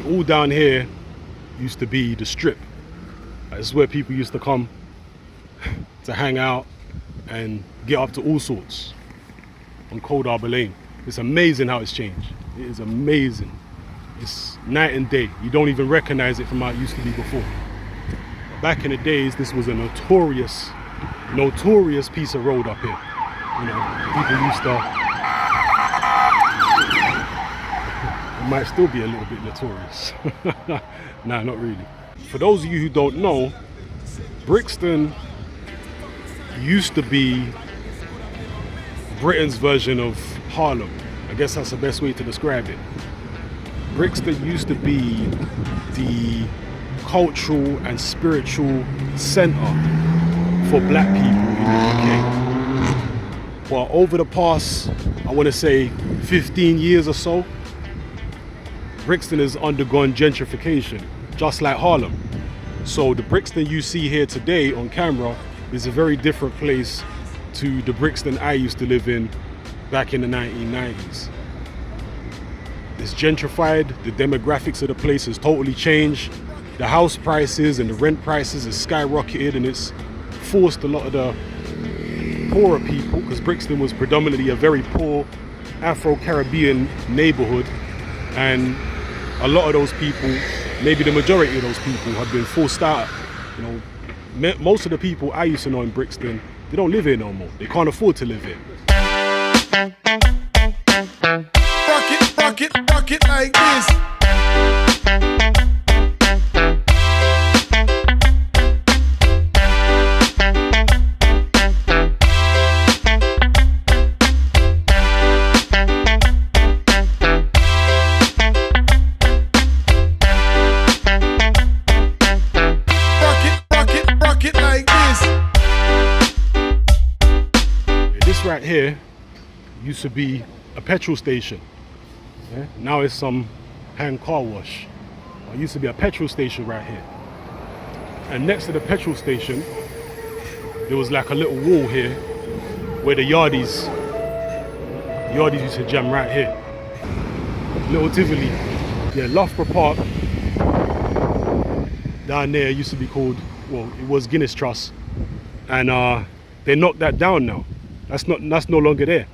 all down here used to be the strip. This is where people used to come to hang out and get up to all sorts on Cold Harbour Lane. It's amazing how it's changed. It is amazing. It's night and day. You don't even recognize it from how it used to be before. Back in the days, this was a notorious piece of road up here. You know, people used to, it might still be a little bit notorious. Nah, not really. For those of you who don't know, Brixton used to be Britain's version of Harlem. I guess that's the best way to describe it. Brixton used to be the cultural and spiritual center for black people in the UK. Well, over the past, I want to say 15 years or so, Brixton has undergone gentrification, just like Harlem. So the Brixton you see here today on camera is a very different place to the Brixton I used to live in back in the 1990s. It's gentrified, the demographics of the place has totally changed. The house prices and the rent prices have skyrocketed, and it's forced a lot of the poorer people, because Brixton was predominantly a very poor Afro-Caribbean neighborhood, and a lot of those people, maybe the majority of those people, have been forced out. You know, most of the people I used to know in Brixton, they don't live here no more. They can't afford to live here. Rock it like this. Right here used to be a petrol station. Yeah? Now it's some hand car wash. It used to be a petrol station right here. And next to the petrol station, there was like a little wall here where the yardies used to jam right here. Little Tivoli. Yeah, Loughborough Park down there used to be called, well, it was Guinness Trust. And they knocked that down now. That's no longer there.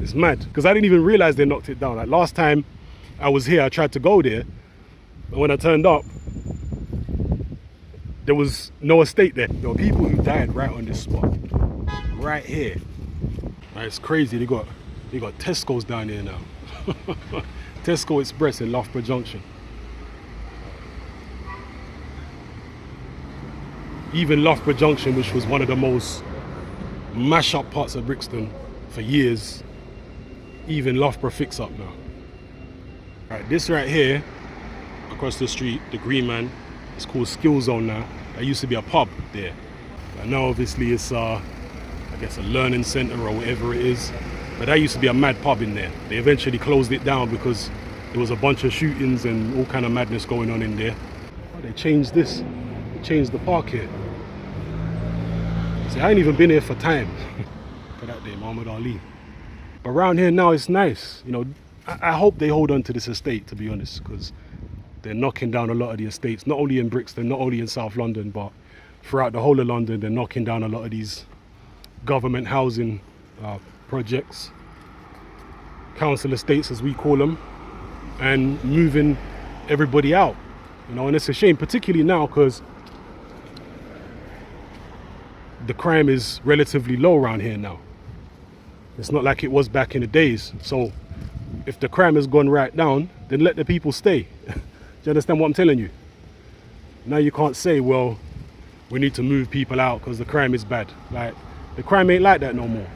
It's mad, because I didn't even realize they knocked it down. Like last time I was here, I tried to go there, and when I turned up, there was no estate there. There were people who died right on this spot, right here. Like, it's crazy. They got Tesco's down here now. Tesco Express in Loughborough Junction. Even Loughborough Junction, which was one of the most mash up parts of Brixton for years, even Loughborough fix up now. Right, this right here across the street, the Green Man, it's called Skill Zone now. There used to be a pub there, and now obviously it's I guess a learning center or whatever it is, but that used to be a mad pub in there. They eventually closed it down because there was a bunch of shootings and all kind of madness going on in there. Oh, they changed this, they changed the park here. See, I ain't even been here for time. For that day, Muhammad Ali. But around here now, it's nice. You know, I hope they hold on to this estate, to be honest, because they're knocking down a lot of the estates, not only in Brixton, not only in South London, but throughout the whole of London. They're knocking down a lot of these government housing projects, council estates as we call them, and moving everybody out. You know, and it's a shame, particularly now, because the crime is relatively low around here now. It's not like it was back in the days. So if the crime has gone right down, then let the people stay. Do you understand what I'm telling you? Now you can't say, well, we need to move people out because the crime is bad. Like, the crime ain't like that no more.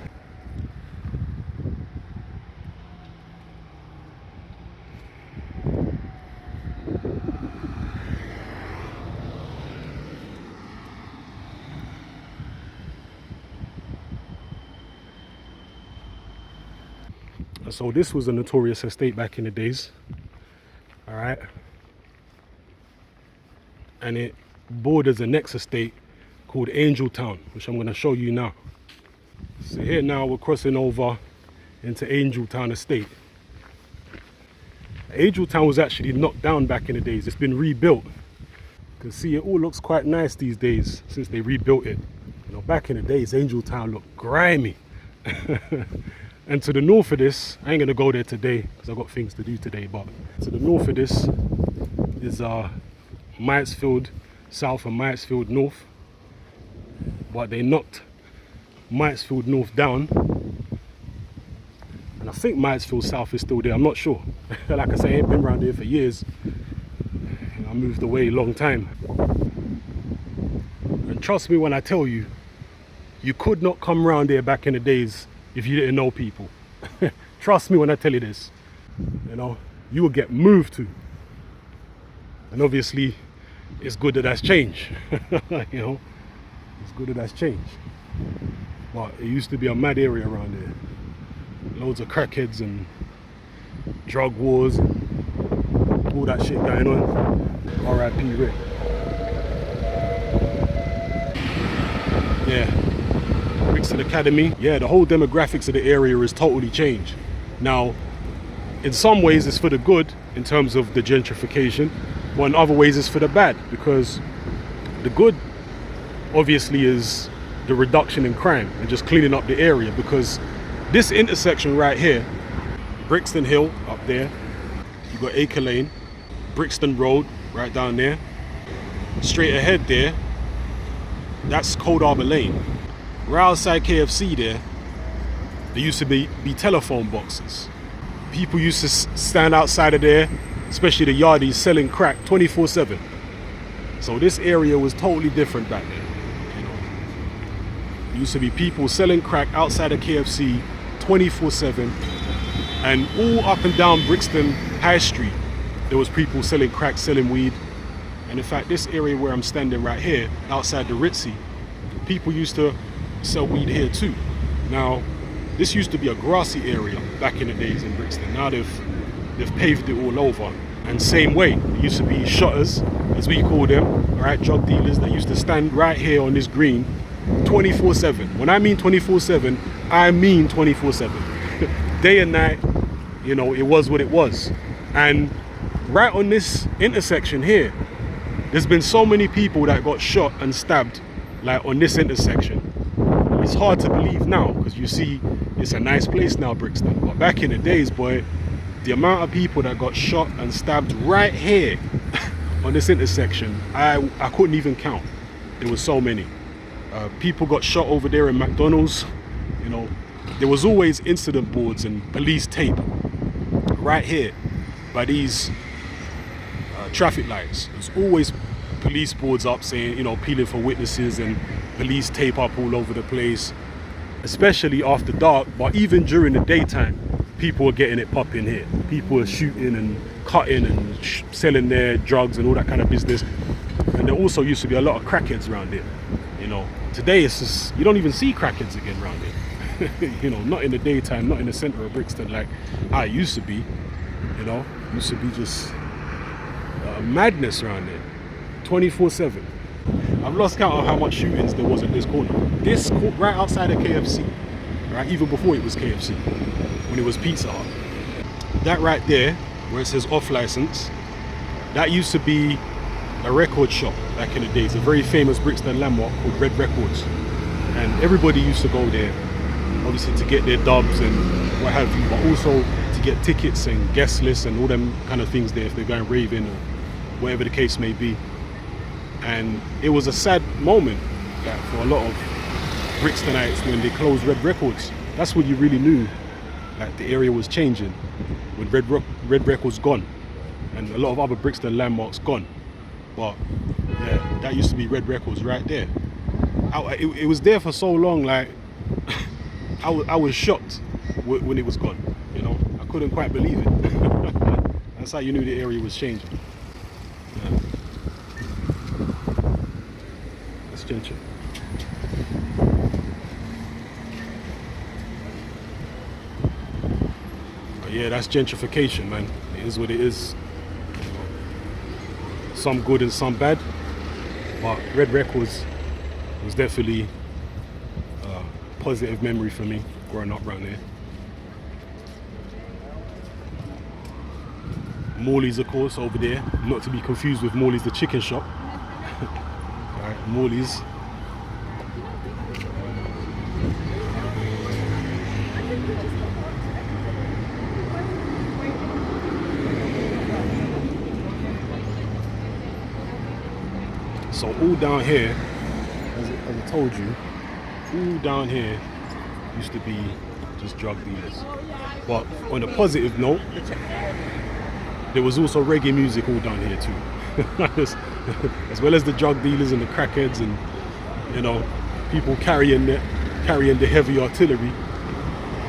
So this was a notorious estate back in the days, all right? And it borders the next estate called Angel Town, which I'm gonna show you now. So here now we're crossing over into Angel Town estate. Angel Town was actually knocked down back in the days. It's been rebuilt. You can see it all looks quite nice these days since they rebuilt it. You know, back in the days, Angel Town looked grimy. And to the north of this, I ain't gonna go there today because I've got things to do today, but to the north of this is Myersfield South and Myersfield North. But they knocked Myersfield North down. And I think Myersfield South is still there, I'm not sure. Like I say, I ain't been around here for years. I moved away a long time. And trust me when I tell you, you could not come around here back in the days if you didn't know people. Trust me when I tell you this. You know, you will get moved to. And obviously, it's good that that's changed. You know, it's good that that's changed. But it used to be a mad area around here. Loads of crackheads and drug wars and all that shit going on. R.I.P. Rick. Yeah. Brixton Academy. Yeah, the whole demographics of the area is totally changed. Now, in some ways it's for the good in terms of the gentrification, but in other ways it's for the bad, because the good obviously is the reduction in crime and just cleaning up the area, because this intersection right here, Brixton Hill up there, you got Acre Lane, Brixton Road right down there, straight ahead there, that's Cold Harbour Lane. Right outside KFC there used to be telephone boxes. People used to stand outside of there, especially the yardies, selling crack 24/7. So this area was totally different back then. You know, there used to be people selling crack outside of KFC 24/7, and all up and down Brixton High Street, there was people selling crack, selling weed. And in fact, this area where I'm standing right here, outside the Ritzy, people used to sell weed here too. Now, this used to be a grassy area back in the days in Brixton. Now they've paved it all over. And same way, there used to be shutters, as we call them, all right, drug dealers that used to stand right here on this green 24/7. When I mean 24/7, I mean 24/7. Day and night, you know, it was what it was. And right on this intersection here, there's been so many people that got shot and stabbed, like on this intersection. It's hard to believe now, because you see it's a nice place now, Brixton. But back in the days, boy, the amount of people that got shot and stabbed right here on this intersection, I couldn't even count. There was so many. People got shot over there in McDonald's. You know, there was always incident boards and police tape right here by these traffic lights. There's always police boards up saying, you know, appealing for witnesses, and police tape up all over the place, especially after dark. But even during the daytime, people were getting it popping here. People were shooting and cutting and selling their drugs and all that kind of business. And there also used to be a lot of crackheads around here. You know, today it's just, you don't even see crackheads again around here. You know, not in the daytime, not in the center of Brixton like how it used to be. You know, it used to be just madness around there, 24/7. I've lost count of how much shootings there was in this corner. This right outside of KFC, right, even before it was KFC, when it was Pizza Hut. That right there, where it says off license, that used to be a record shop back in the days, a very famous Brixton landmark called Red Records. And everybody used to go there, obviously to get their dubs and what have you, but also to get tickets and guest lists and all them kind of things there if they're going raving or whatever the case may be. And it was a sad moment, like, for a lot of Brixtonites when they closed Red Records. That's when you really knew that the area was changing, when Red Records gone and a lot of other Brixton landmarks gone. But yeah, that used to be Red Records right there. It was there for so long, like I was shocked when it was gone. You know, I couldn't quite believe it. That's how you knew the area was changing. Yeah. That's Gentry. But yeah, that's gentrification, man. It is what it is. Some good and some bad. But Red Records was definitely a positive memory for me growing up around there. Morley's, of course, over there, not to be confused with Morley's the chicken shop. Alright, Morley's. So all down here, as I told you, all down here used to be just drug dealers. But on a positive note, there was also reggae music all down here too. As well as the drug dealers and the crackheads and, you know, people carrying the heavy artillery,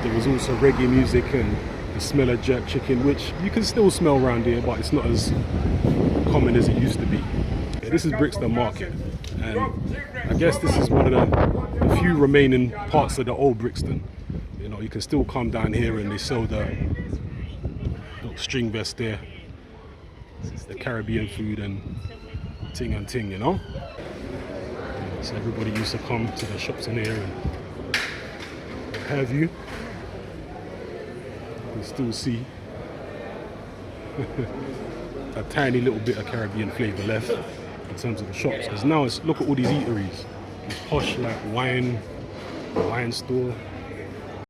there was also reggae music and the smell of jerk chicken, which you can still smell around here, but it's not as common as it used to be. Yeah, this is Brixton Market, and I guess this is one of the few remaining parts of the old Brixton. You know, you can still come down here and they sell the little string vest there. It's the Caribbean food and ting, you know. So everybody used to come to the shops in here and what have you. You still see a tiny little bit of Caribbean flavour left in terms of the shops, because now it's, look at all these eateries, these posh like wine store.